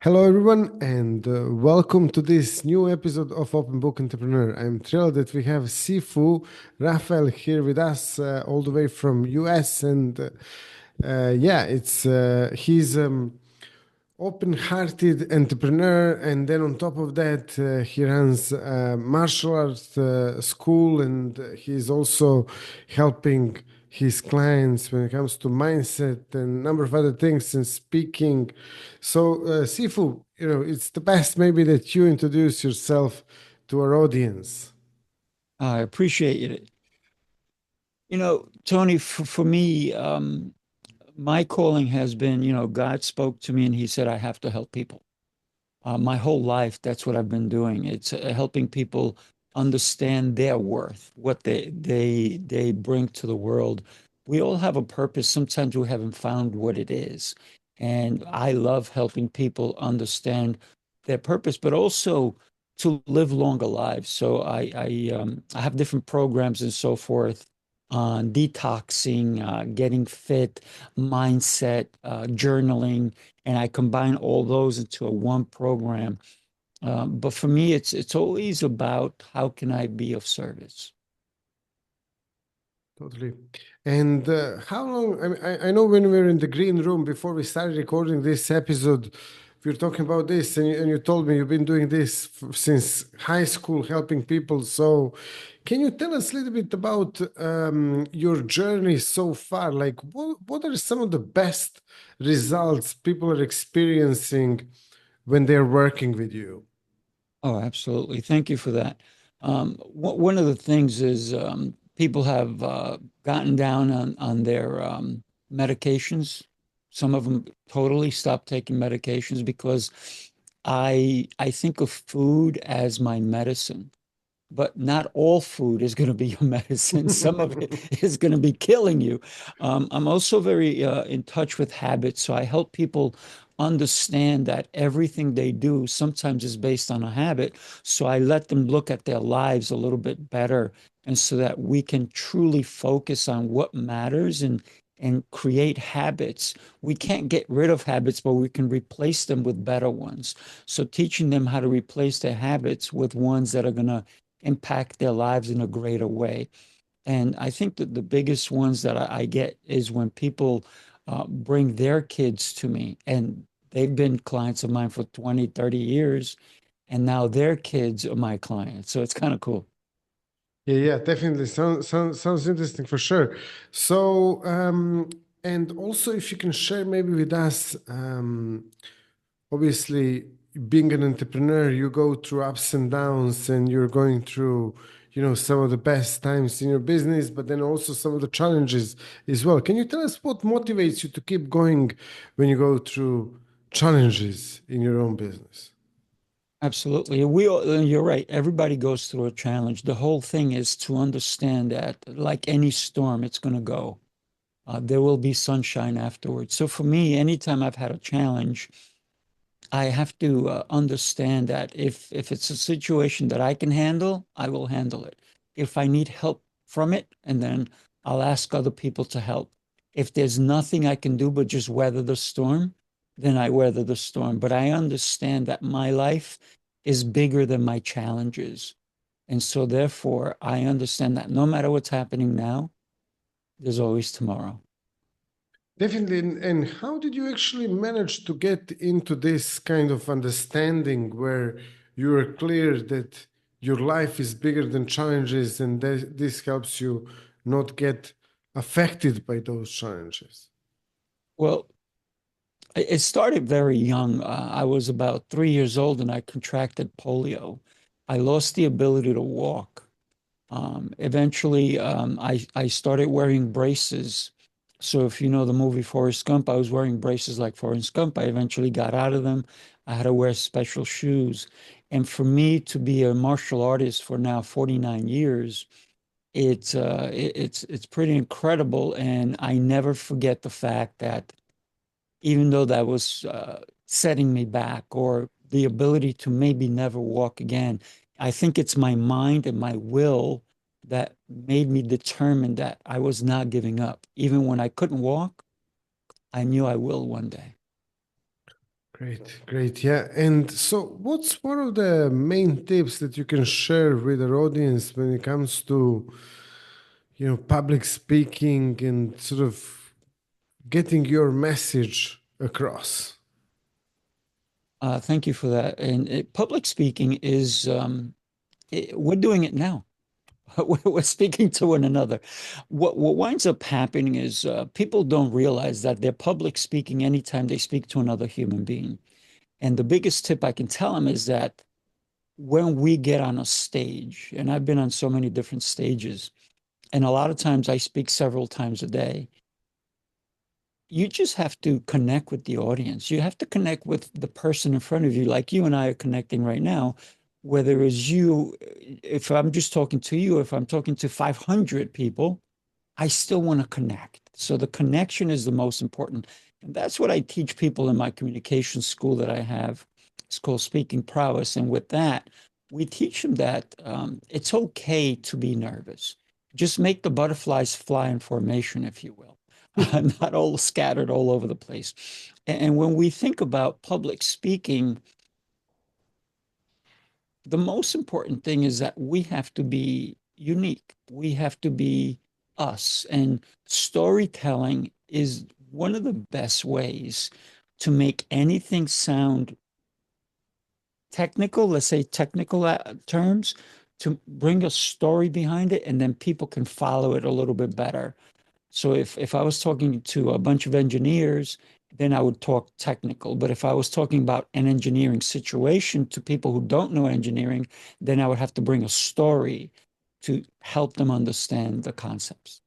Hello, everyone, and welcome to this new episode of Open Book Entrepreneur. I'm thrilled that we have Sifu Rafael here with us, all the way from US, and yeah, it's he's open-hearted entrepreneur, and then on top of that, he runs a martial arts school, and he's also helping his clients when it comes to mindset and a number of other things and speaking. So, Sifu, it's the best maybe that you introduce yourself to our audience. I appreciate it. Tony, for me, my calling has been, God spoke to me and he said, I have to help people. My whole life, that's what I've been doing. It's helping people understand their worth, what they bring to the world. We all have a purpose. Sometimes we haven't found what it is. And I love helping people understand their purpose, but also to live longer lives. So I have different programs and so forth on detoxing, getting fit, mindset, journaling, and I combine all those into a one program. But for me, it's always about how can I be of service. Totally. And how long? I know when we were in the green room before we started recording this episode, we were talking about this, and you told me you've been doing this since high school, helping people. So, can you tell us a little bit about your journey so far? Like, what are some of the best results people are experiencing when they're working with you? Oh, absolutely. Thank you for that. One of the things is people have gotten down on their medications. Some of them totally stopped taking medications because I think of food as my medicine. But not all food is going to be your medicine. Some of it is going to be killing you. I'm also very in touch with habits. So I help people understand that everything they do sometimes is based on a habit. So I let them look at their lives a little bit better. And so that we can truly focus on what matters and create habits. We can't get rid of habits, but we can replace them with better ones. So teaching them how to replace their habits with ones that are going to impact their lives in a greater way. And I think that the biggest ones that I get is when people bring their kids to me, and they've been clients of mine for 20, 30 years, and now their kids are my clients. So it's kind of cool. Yeah, definitely. Sounds interesting for sure. So, and also if you can share maybe with us, obviously being an entrepreneur, you go through ups and downs, and you're going through, some of the best times in your business, but then also some of the challenges as well. Can you tell us what motivates you to keep going when you go through challenges in your own business? Absolutely. We all, you're right. Everybody goes through a challenge. The whole thing is to understand that, like any storm, it's going to go. There will be sunshine afterwards. So for me, anytime I've had a challenge, I have to understand that if it's a situation that I can handle, I will handle it. If I need help from it, and then I'll ask other people to help. If there's nothing I can do but just weather the storm, then I weather the storm. But I understand that my life is bigger than my challenges. And so therefore, I understand that no matter what's happening now, there's always tomorrow. Definitely. And how did you actually manage to get into this kind of understanding where you are clear that your life is bigger than challenges, and that this helps you not get affected by those challenges? Well, it started very young. I was about 3 years old and I contracted polio. I lost the ability to walk. Eventually, I started wearing braces. So if you know the movie Forrest Gump, I was wearing braces like Forrest Gump. I eventually got out of them. I had to wear special shoes. And for me to be a martial artist for now 49 years, it's pretty incredible. And I never forget the fact that even though that was setting me back or the ability to maybe never walk again. I think it's my mind and my will that made me determined that I was not giving up. Even when I couldn't walk, I knew I will one day. Great, great. Yeah. And so, what's one of the main tips that you can share with our audience when it comes to, public speaking and sort of getting your message across? Thank you for that. And public speaking is, we're doing it now. We're speaking to one another. What winds up happening is people don't realize that they're public speaking anytime they speak to another human being. And the biggest tip I can tell them is that when we get on a stage, and I've been on so many different stages, and a lot of times I speak several times a day, you just have to connect with the audience. You have to connect with the person in front of you, like you and I are connecting right now. Whether it's you, if I'm just talking to you, if I'm talking to 500 people, I still want to connect. So the connection is the most important. And that's what I teach people in my communication school that I have. It's called Speaking Prowess. And with that, we teach them that it's okay to be nervous. Just make the butterflies fly in formation, if you will, not all scattered all over the place. And when we think about public speaking, the most important thing is that we have to be unique. We have to be us. And storytelling is one of the best ways to make anything sound technical, let's say technical terms, to bring a story behind it, and then people can follow it a little bit better. So if I was talking to a bunch of engineers, then I would talk technical. But if I was talking about an engineering situation to people who don't know engineering, then I would have to bring a story to help them understand the concepts.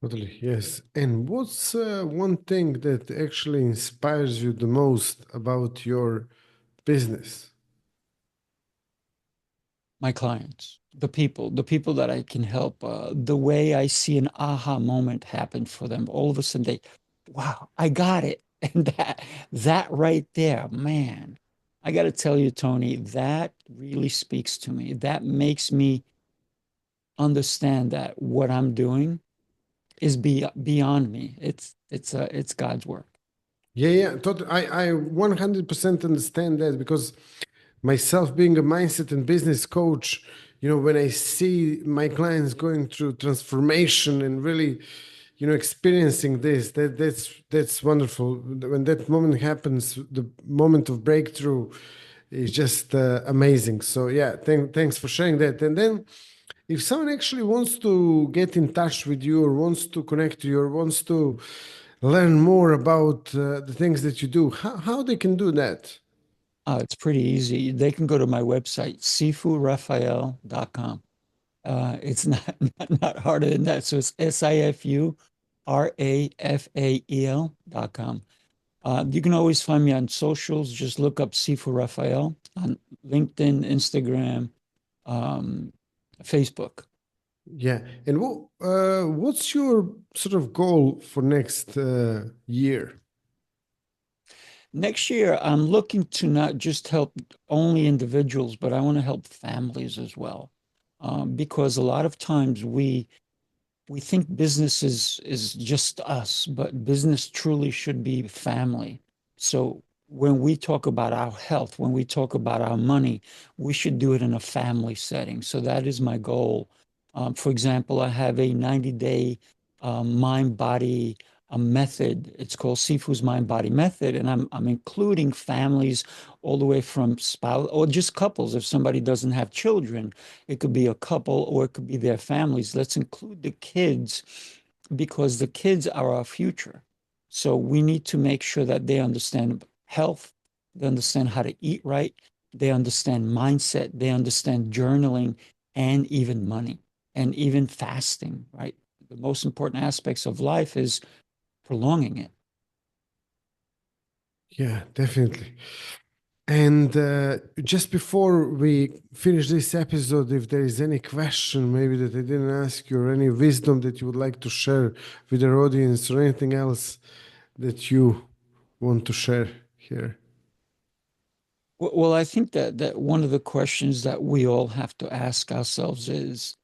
Totally, yes. And what's one thing that actually inspires you the most about your business? My clients, the people that I can help, the way I see an aha moment happen for them. All of a sudden they, wow, I got it. And that right there, man, I got to tell you, Tony, that really speaks to me. That makes me understand that what I'm doing is beyond me. It's God's work. Yeah, yeah, I 100% understand that because myself being a mindset and business coach, when I see my clients going through transformation and really, experiencing this, that's wonderful. When that moment happens, the moment of breakthrough is just amazing. So yeah, thanks for sharing that. And then if someone actually wants to get in touch with you or wants to connect to you or wants to learn more about the things that you do, how they can do that? It's pretty easy. They can go to my website, sifurafael.com. It's not harder than that. So it's SIFURAFAEL.com. You can always find me on socials. Just look up Sifu Rafael on LinkedIn, Instagram, um, Facebook. Yeah. And what's your sort of goal for next year? Next year, I'm looking to not just help only individuals, but I want to help families as well. Because a lot of times we think business is just us, but business truly should be family. So when we talk about our health, when we talk about our money, we should do it in a family setting. So that is my goal. For example, I have a 90-day mind body a method. It's called Sifu's Mind Body Method, and I'm including families all the way from spouse or just couples. If somebody doesn't have children, it could be a couple or it could be their families. Let's include the kids because the kids are our future. So we need to make sure that they understand health, they understand how to eat right, they understand mindset, they understand journaling and even money and even fasting, right? The most important aspects of life is prolonging it. Yeah, definitely. And just before we finish this episode, if there is any question maybe that I didn't ask you or any wisdom that you would like to share with our audience or anything else that you want to share here. Well, I think that one of the questions that we all have to ask ourselves is,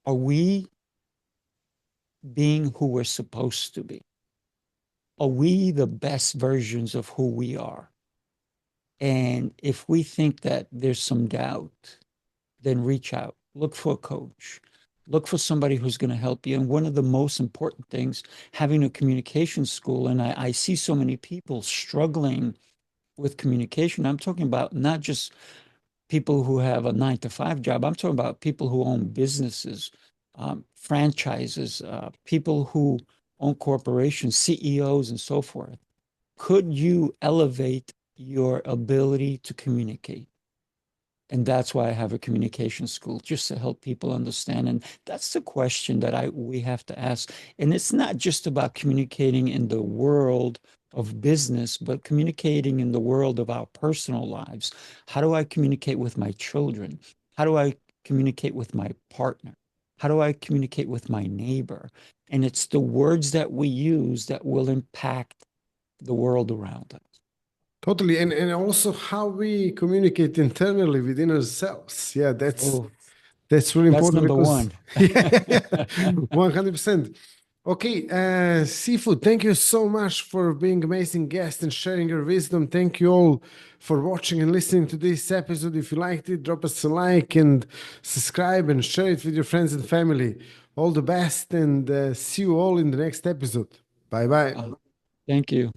are we being who we're supposed to be? are we the best versions of who we are? And if we think that there's some doubt, then reach out, look for a coach, look for somebody who's going to help you. And one of the most important things, having a communication school, and I see so many people struggling with communication. I'm talking about not just people who have a 9 to 5 job. I'm talking about people who own businesses, franchises, people who own corporations, CEOs, and so forth. Could you elevate your ability to communicate? And that's why I have a communication school, just to help people understand. And that's the question that we have to ask. And it's not just about communicating in the world of business, but communicating in the world of our personal lives. How do I communicate with my children? How do I communicate with my partner? How do I communicate with my neighbor? And it's the words that we use that will impact the world around us. Totally. And also how we communicate internally within ourselves. Yeah, Oh, that's really that's important number because one. yeah, 100%. Okay, Seafood, thank you so much for being amazing guest and sharing your wisdom. Thank you all for watching and listening to this episode. If you liked it, drop us a like and subscribe and share it with your friends and family. All the best and see you all in the next episode. Bye bye. Thank you.